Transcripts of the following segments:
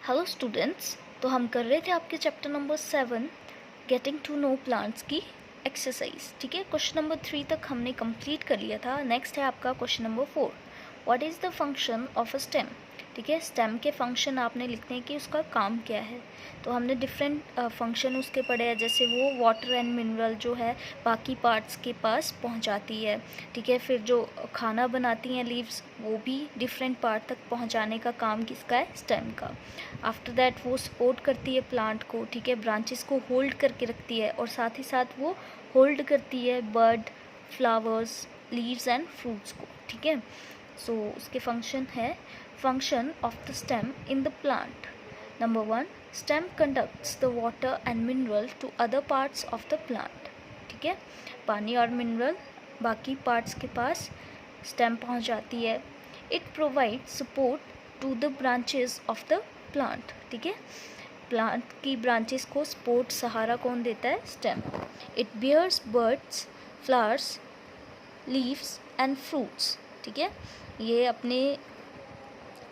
Hello students, तो हम कर रहे थे आपके chapter number 7 getting to know plants की एक्सरसाइज। ठीक है, क्वेश्चन नंबर 3 तक हमने कंप्लीट कर लिया था। नेक्स्ट है आपका question number 4, what is the function of a stem. ठीक है, स्टेम के फंक्शन आपने लिखने कि उसका काम क्या है। तो हमने डिफरेंट फंक्शन उसके पढ़े हैं, जैसे वो वाटर एंड मिनरल जो है बाकी पार्ट्स के पास पहुंचाती है। ठीक है, फिर जो खाना बनाती हैं लीव्स, वो भी डिफरेंट पार्ट तक पहुंचाने का काम किसका है, स्टेम का। आफ्टर दैट वो सपोर्ट करती है प्लांट को। ठीक है, ब्रांचेस को होल्ड करके रखती है और साथ ही साथ वो होल्ड करती है बर्ड, फ्लावर्स, लीव्स एंड फ्रूट्स को। ठीक है, सो उसके फंक्शन है function of the stem in the plant. Number 1, stem conducts the water and mineral to other parts of the plant. ठीक है, पानी और मिनरल बाकी पार्ट्स के पास स्टेम पहुंच जाती है। It provide support to the branches of the plant. ठीक है, प्लांट की ब्रांचेस को सपोर्ट, सहारा कौन देता है, stem. It bears buds, flowers, leaves and fruits. ठीक है, ये अपने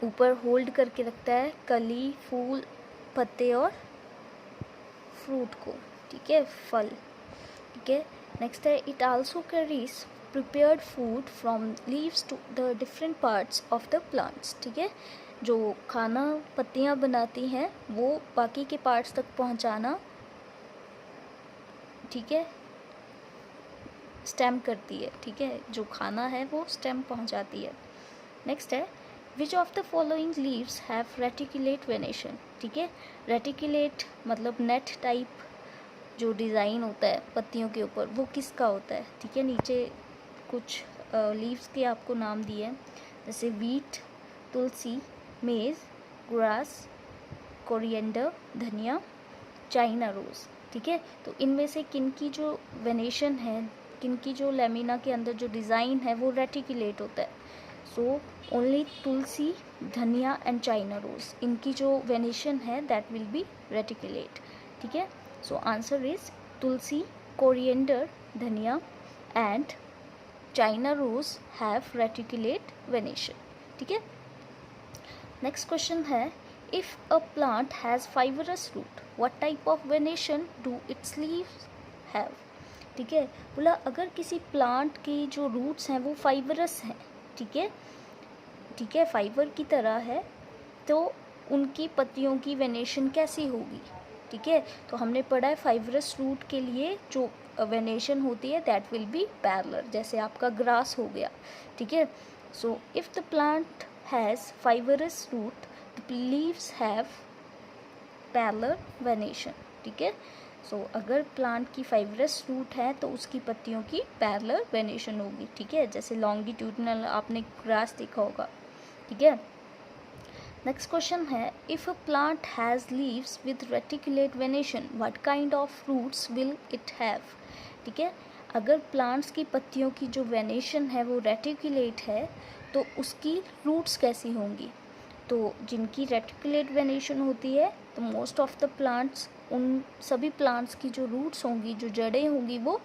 ऊपर होल्ड करके रखता है कली, फूल, पत्ते और फ्रूट को। ठीक है, फल। ठीक है, नेक्स्ट है it also carries prepared food from leaves to the different parts of the plants. ठीक है, जो खाना पत्तियां बनाती हैं वो बाकी के पार्ट्स तक पहुंचाना, ठीक है, स्टेम करती है। ठीक है, जो खाना है वो स्टेम पहुंचाती है। नेक्स्ट है which of the following leaves have reticulate venation. ठीक है, रेटिकुलेट मतलब नेट टाइप जो डिज़ाइन होता है पत्तियों के ऊपर, वो किसका होता है। ठीक है, नीचे कुछ लीव्स के आपको नाम दिए हैं, जैसे वीट, तुलसी, मेज़, ग्रास, कोरिएंडर, धनिया, चाइना रोज़। ठीक है, तो इनमें से किन की जो वेनेशन है, किन की जो लेमिना के अंदर जो डिज़ाइन है वो रेटिकुलेट होता है। सो ओनली तुलसी, धनिया एंड चाइना रोज़, इनकी जो वेनेशन है दैट विल बी रेटिकुलेट। ठीक है, so answer is tulsi, coriander, dhania and China rose have reticulate venation. ठीक है, नेक्स्ट क्वेश्चन है if a plant has fibrous root what type of venation do its leaves have. ठीक है, बोला अगर किसी प्लांट की जो रूट्स हैं वो फाइबरस हैं, ठीक है, ठीक है, फाइबर की तरह है, तो उनकी पत्तियों की वेनेशन कैसी होगी। ठीक है, तो हमने पढ़ा है फाइबरस रूट के लिए जो वेनेशन होती है दैट विल बी पैरेलल, जैसे आपका ग्रास हो गया। ठीक है, so if the plant has fibrous root the leaves have parallel venation. ठीक है, सो अगर प्लांट की फाइबरस रूट है तो उसकी पत्तियों की पैरेलल वेनेशन होगी। ठीक है, जैसे लॉन्गिट्यूडनल आपने ग्रास देखा होगा। ठीक है, नेक्स्ट क्वेश्चन है if a plant has leaves with reticulate venation what kind of roots will it have. ठीक है, अगर प्लांट्स की पत्तियों की जो वेनेशन है वो रेटिकुलेट है तो उसकी रूट्स कैसी होंगी। तो जिनकी रेटिकुलेट वेनेशन होती है तो मोस्ट ऑफ द प्लांट्स, उन सभी प्लांट्स की जो रूट्स होंगी, जो जड़ें होंगी, वो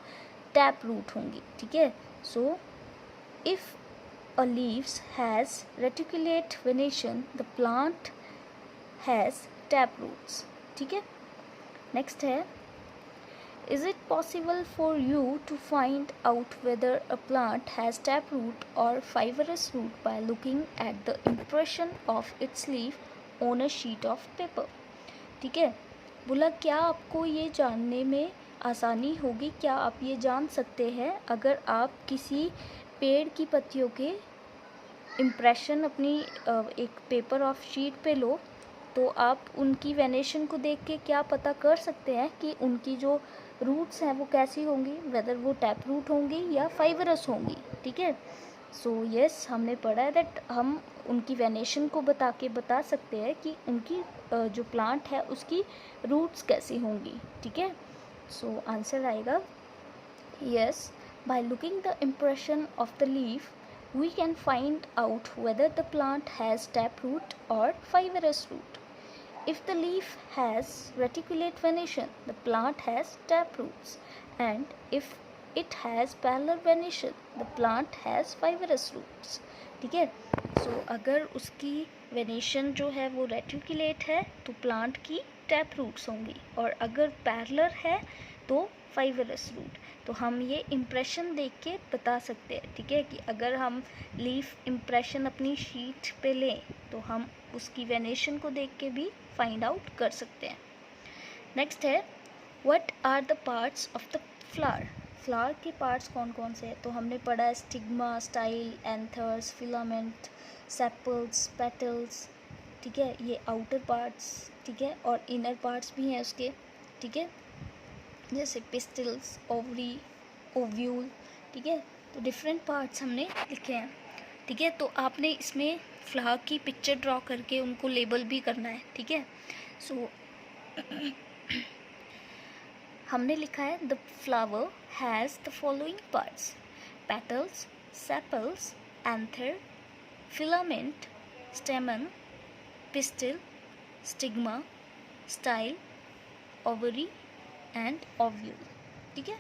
टैप रूट होंगी। ठीक है, so if a leaves has reticulate venation the plant has tap roots। ठीक है, नेक्स्ट है is it possible for you to find out whether a plant has tap root or fibrous root by looking at the impression of its leaf on a sheet of paper। ठीक है, बोला क्या आपको ये जानने में आसानी होगी, क्या आप ये जान सकते हैं अगर आप किसी पेड़ की पत्तियों के इम्प्रेशन अपनी एक पेपर ऑफ शीट पे लो, तो आप उनकी वेनेशन को देख के क्या पता कर सकते हैं कि उनकी जो रूट्स हैं वो कैसी होंगी, वेदर वो टैप रूट होंगी या फाइबरस होंगी। ठीक है, सो यस, हमने पढ़ा है दैट हम उनकी वेनेशन को बता सकते हैं कि उनकी जो प्लांट है उसकी रूट्स कैसी होंगी। ठीक है, सो आंसर आएगा yes, by looking the impression of the leaf we can find out whether the plant has taproot or fibrous root. If the leaf has reticulate venation, the plant has taproots, and if it has parallel venation, the plant has fibrous roots. ठीक है। सो अगर उसकी venation जो है वो reticulate है तो plant की टैप रूट्स होंगी, और अगर पैरेलल है तो फाइबरस रूट। तो हम ये इम्प्रेशन देख के बता सकते हैं, ठीक है, कि अगर हम लीफ इम्प्रेशन अपनी शीट पे लें तो हम उसकी वेनेशन को देख के भी फाइंड आउट कर सकते हैं। नेक्स्ट है what are the parts of the flower. Flower के पार्ट्स कौन कौन से हैं? तो हमने पढ़ा है stigma, style, anthers, filament, sepals, petals, ठीक है, ये आउटर पार्ट्स, ठीक है, और इनर पार्ट्स भी हैं उसके, ठीक है, जैसे पिस्टल्स, ओवरी, ओव्यूल, ठीक है। तो डिफरेंट पार्ट्स हमने लिखे हैं, ठीक है। तो आपने इसमें फ्लावर की पिक्चर ड्रॉ करके उनको लेबल भी करना है, ठीक है। सो हमने लिखा है the flower has the following parts: petals, sepals, anther, filament, स्टेमन, pistil, stigma, style, ovary and ovule, ठीक है।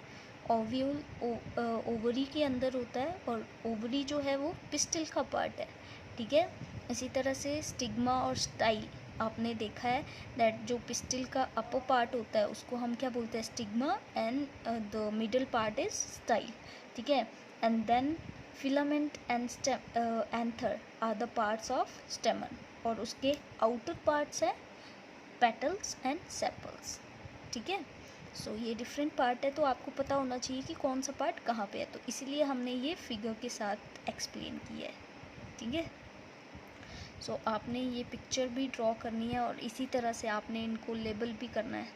ओव्यूल ओवरी के अंदर होता है और ओवरी जो है वो पिस्टिल का पार्ट है, ठीक है। इसी तरह से स्टिग्मा और स्टाइल आपने देखा है दैट जो पिस्टिल का अपर पार्ट होता है उसको हम क्या बोलते हैं? Stigma, and the middle part is style, ठीक है। And then filament and anther are the parts of stamen, और उसके आउटर पार्ट्स हैं पेटल्स एंड सेपल्स, ठीक है। सो ये डिफरेंट पार्ट है, तो आपको पता होना चाहिए कि कौन सा पार्ट कहाँ पे है, तो इसीलिए हमने ये फिगर के साथ एक्सप्लेन किया है, ठीक है। सो आपने ये पिक्चर भी ड्रॉ करनी है और इसी तरह से आपने इनको लेबल भी करना है।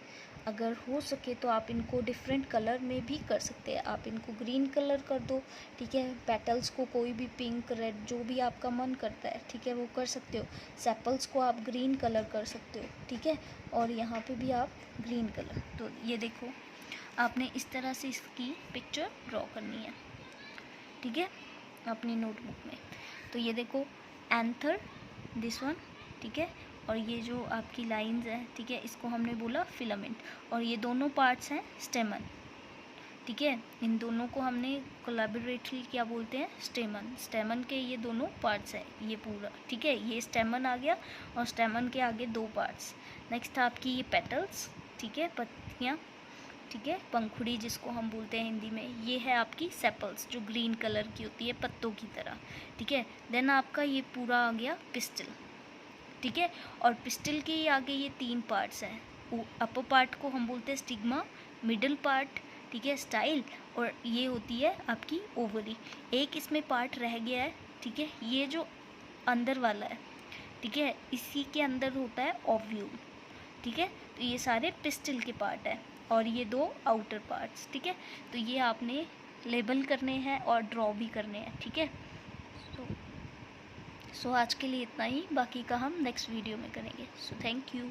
अगर हो सके तो आप इनको डिफरेंट कलर में भी कर सकते हैं। आप इनको ग्रीन कलर कर दो, ठीक है, पेटल्स को कोई भी पिंक, रेड, जो भी आपका मन करता है, ठीक है, वो कर सकते हो। सेपल्स को आप ग्रीन कलर कर सकते हो, ठीक है, और यहाँ पे भी आप ग्रीन कलर। तो ये देखो, आपने इस तरह से इसकी पिक्चर ड्रॉ करनी है, ठीक है, अपनी नोटबुक में। तो ये देखो एंथर, दिस वन, ठीक है, और ये जो आपकी लाइंस है, ठीक है, इसको हमने बोला फिलामेंट, और ये दोनों पार्ट्स हैं स्टेमन, ठीक है। इन दोनों को हमने कोलैबोरेटली क्या बोलते हैं? स्टेमन। स्टेमन के ये दोनों पार्ट्स हैं, ये पूरा, ठीक है, ये स्टेमन आ गया और स्टेमन के आगे दो पार्ट्स। नेक्स्ट आपकी ये पेटल्स, ठीक है, पत्तियाँ, ठीक है, पंखुड़ी जिसको हम बोलते हैं हिंदी में। ये है आपकी सेपल्स जो ग्रीन कलर की होती है पत्तों की तरह, ठीक है। देन आपका ये पूरा आ गया पिस्टिल, ठीक है, और पिस्टिल के आगे ये तीन पार्ट्स हैं। अपर पार्ट को हम बोलते हैं स्टिग्मा, मिडल पार्ट, ठीक है, स्टाइल, और ये होती है आपकी ओवरी। एक इसमें पार्ट रह गया है, ठीक है, ये जो अंदर वाला है, ठीक है, इसी के अंदर होता है ओव्यूल, ठीक है। तो ये सारे पिस्टिल के पार्ट हैं और ये दो आउटर पार्ट्स, ठीक है। तो ये आपने लेबल करने हैं और ड्रॉ भी करने हैं, ठीक है। सो आज के लिए इतना ही, बाकी का हम नेक्स्ट वीडियो में करेंगे। So thank you.